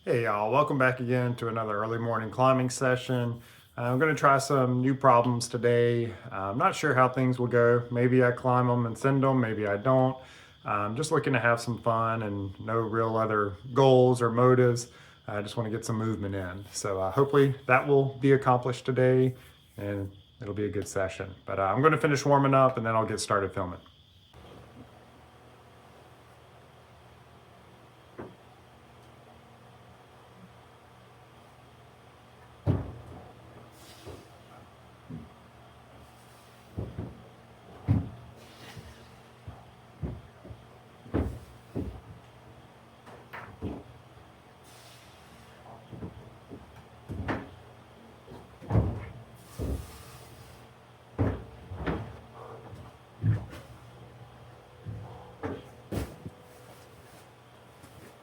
Hey y'all, welcome back again to another early morning climbing session. I'm going to try some new problems today. I'm not sure how things will go. Maybe I climb them and send them, maybe I don't. I'm just looking to have some fun and no real other goals or motives. I just want to get some movement in. So hopefully that will be accomplished today and it'll be a good session. But I'm going to finish warming up and then I'll get started filming.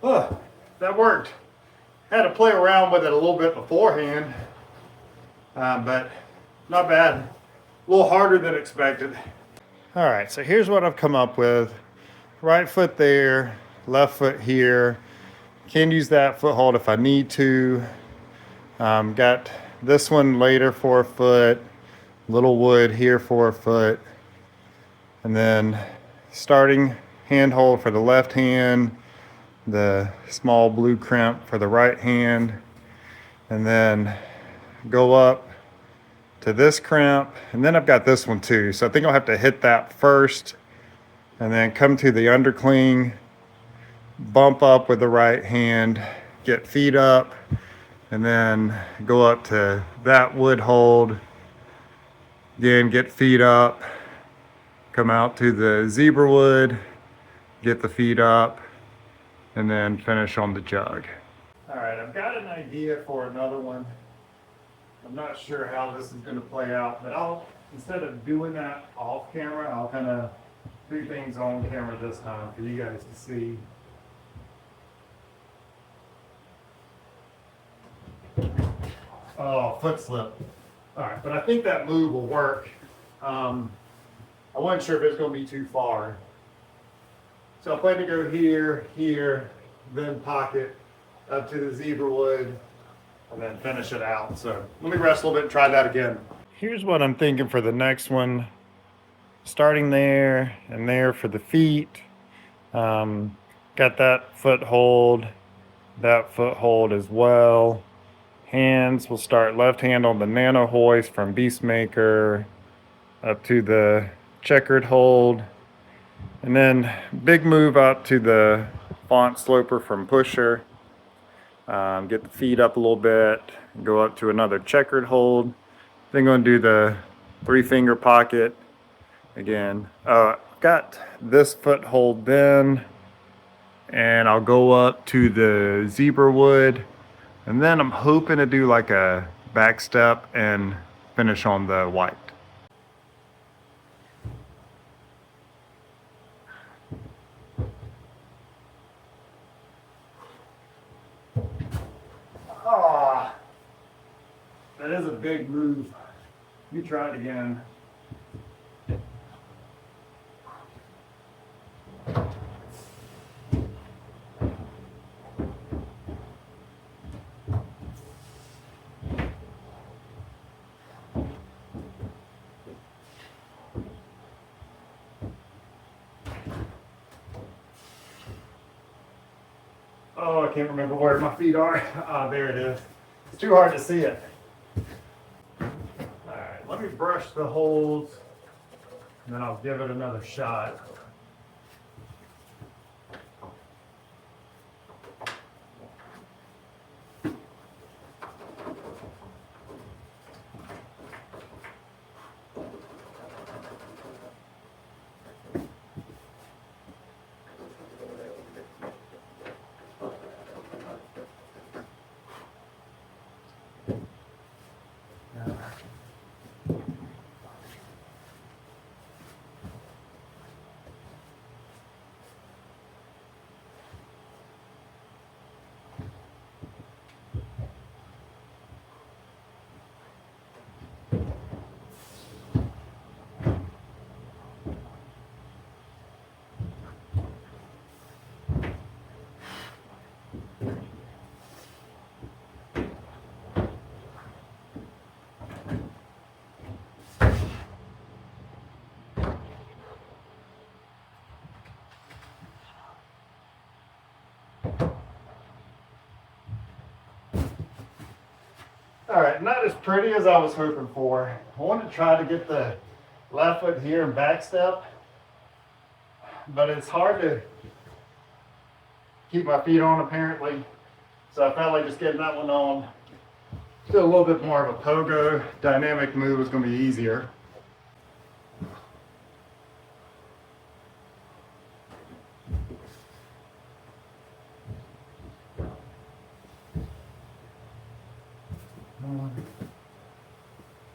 Oh, that worked. Had to play around with it a little bit beforehand, but not bad. A little harder than expected. All right, so here's what I've come up with. Right foot there, left foot here. Can use that foothold if I need to. Got this one later for a foot, little wood here for a foot, and then starting handhold for the left hand, the small blue crimp for the right hand, and then go up to this crimp, and then I've got this one too. So I think I'll have to hit that first, and then come to the undercling, bump up with the right hand, get feet up, and then go up to that wood hold. Again, get feet up, come out to the zebra wood, get the feet up, and then finish on the jug. All right, I've got an idea for another one. I'm not sure how this is going to play out, but instead of doing that off camera, I'll kind of do things on camera this time for you guys to see. Oh, foot slip. All right, but I think that move will work. I wasn't sure if it's going to be too far. So I plan to go here, here, then pocket up to the zebra wood, and then finish it out. So let me rest a little bit and try that again. Here's what I'm thinking for the next one. Starting there and there for the feet. Got that foothold as well. Hands, we'll start left hand on the nano hoist from Beastmaker up to the checkered hold. And then big move up to the font sloper from Pusher. Get the feet up a little bit, go up to another checkered hold. Then going to do the 3-finger pocket again. Got this foothold then, and I'll go up to the zebra wood, and then I'm hoping to do like a back step and finish on the white. Ah, that is a big move. You try it again. Oh, I can't remember where my feet are. Ah, there it is. It's too hard to see it. All right, let me brush the holes, and then I'll give it another shot. All right, not as pretty as I was hoping for. I wanted to try to get the left foot here and back step, but it's hard to keep my feet on apparently. So I felt like just getting that one on, do a little bit more of a pogo dynamic move was going to be easier.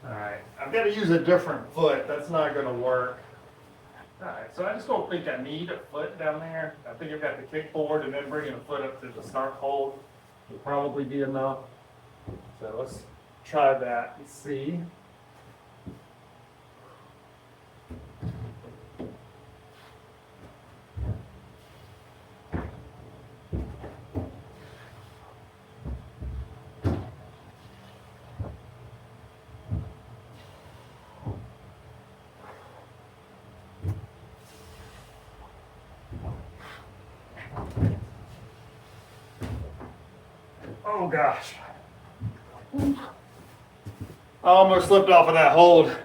Alright, I've got to use a different foot. That's not going to work. Alright, so I just don't think I need a foot down there. I think I've got the kickboard and then bringing a foot up to the start hold will probably be enough. So let's try that and see. Oh gosh. I almost slipped off of that hold.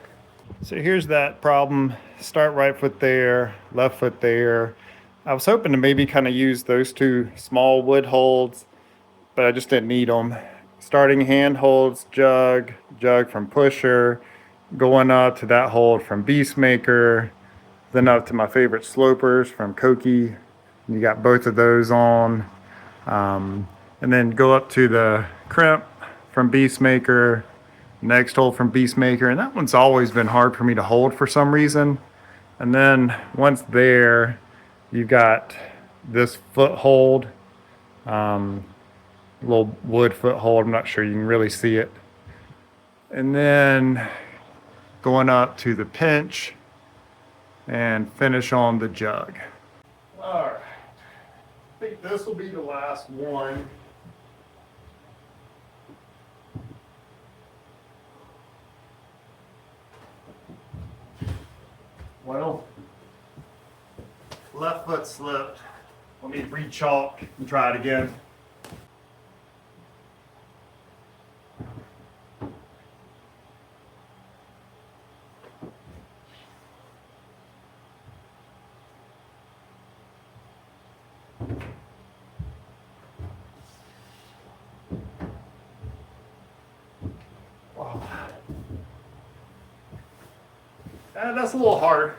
So here's that problem. Start right foot there, left foot there. I was hoping to maybe kind of use those two small wood holds, but I just didn't need them. Starting hand holds, jug, jug from pusher, going up to that hold from Beastmaker, then up to my favorite slopers from Koki. You got both of those on. And then go up to the crimp from Beastmaker, next hold from Beastmaker, and that one's always been hard for me to hold for some reason. And then once there, you've got this foothold, little wood foothold. I'm not sure you can really see it. And then going up to the pinch and finish on the jug. All right, I think this will be the last one. Well, left foot slipped. Let me re-chalk and try it again. Wow. That's a little hard.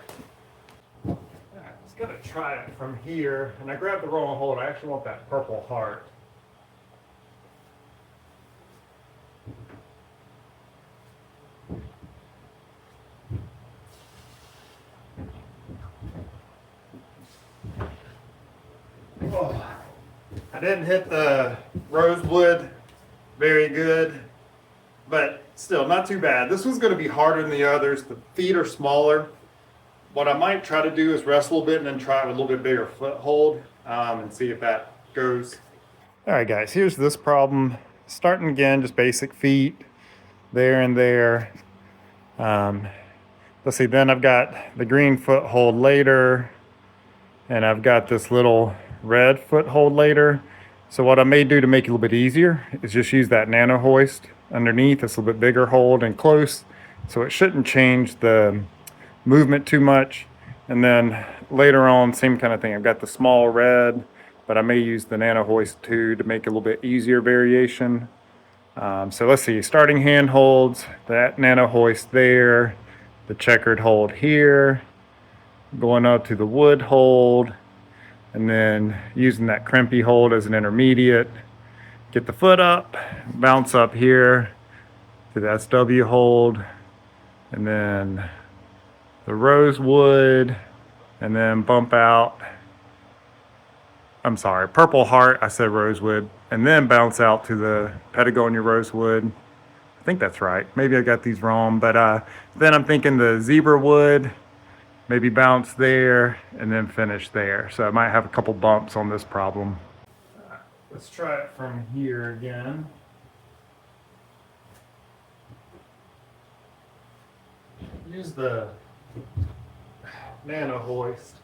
I was gonna try it from here, and I grabbed the wrong hold. I actually want that purple heart. Oh, I didn't hit the rosewood very good, but still not too bad. This one's going to be harder than the others. The feet are smaller. What I might try to do is rest a little bit and then try it with a little bit bigger foothold and see if that goes. All right, guys, here's this problem. Starting again, just basic feet there and there. Let's see, then I've got the green foothold later, and I've got this little red foothold later. So what I may do to make it a little bit easier is just use that nano hoist underneath. It's a little bit bigger hold and close, so it shouldn't change the movement too much. And then later on, same kind of thing. I've got the small red, but I may use the nano hoist too to make it a little bit easier variation. So let's see, starting hand holds, that nano hoist there, the checkered hold here, going up to the wood hold, and then using that crimpy hold as an intermediate. Get the foot up, bounce up here to the SW hold, and then the rosewood, and then bump out. I'm sorry, purple heart, I said rosewood, and then bounce out to the Patagonia rosewood. I think that's right. Maybe I got these wrong, but then I'm thinking the zebra wood, maybe bounce there, and then finish there. So I might have a couple bumps on this problem. Let's try it from here again. Use the nano hoist.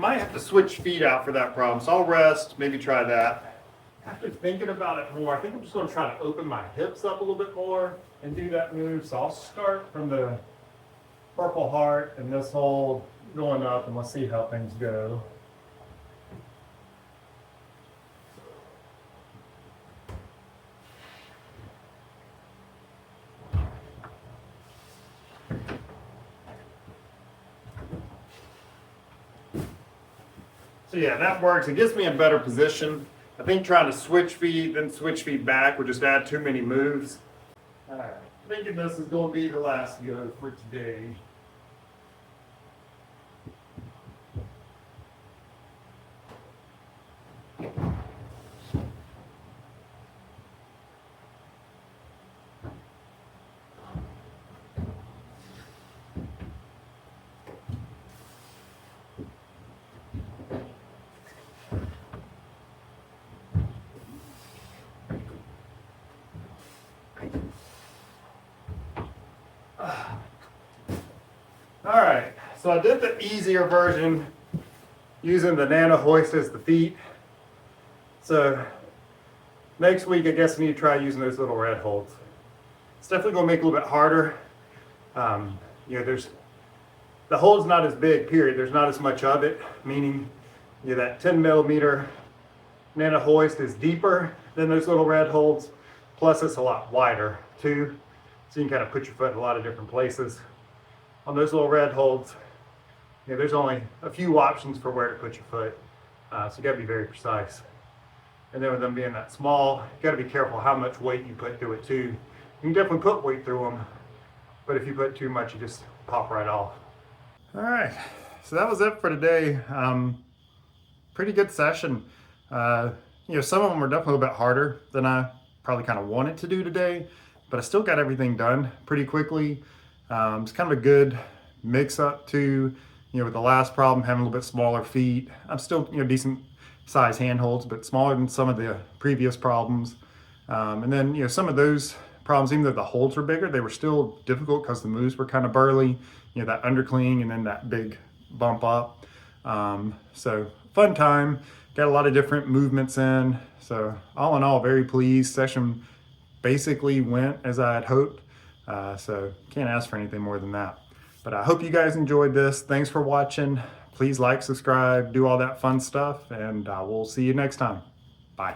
might have to switch feet out for that problem, so I'll rest, maybe try that. After thinking about it more, I think I'm just going to try to open my hips up a little bit more and do that move. So I'll start from the Purple Heart and this hold going up, and let's see how things go. So yeah, that works. It gets me in better position. I think trying to switch feet, then switch feet back would just add too many moves. All right, thinking this is going to be the last go for today. All right, so I did the easier version using the Nano hoist as the feet. So next week, I guess I need to try using those little red holds. It's definitely going to make it a little bit harder. There's the hold's not as big, period. There's not as much of it, meaning that 10 millimeter Nano hoist is deeper than those little red holds. Plus, it's a lot wider too, so you can kind of put your foot in a lot of different places. On those little red holds, there's only a few options for where to put your foot, so you got to be very precise. And then with them being that small, you got to be careful how much weight you put through it too. You can definitely put weight through them, but if you put too much, you just pop right off. All right, so that was it for today. Pretty good session. Some of them were definitely a bit harder than I probably kind of wanted to do today, but I still got everything done pretty quickly. It's kind of a good mix up too, with the last problem having a little bit smaller feet. I'm still, decent size handholds, but smaller than some of the previous problems. And then, some of those problems, even though the holds were bigger, they were still difficult because the moves were kind of burly, that undercling and then that big bump up. So fun time, got a lot of different movements in. So all in all, very pleased. Session basically went as I had hoped. So can't ask for anything more than that. But I hope you guys enjoyed this. Thanks for watching. Please like, subscribe, do all that fun stuff, and we'll see you next time. Bye.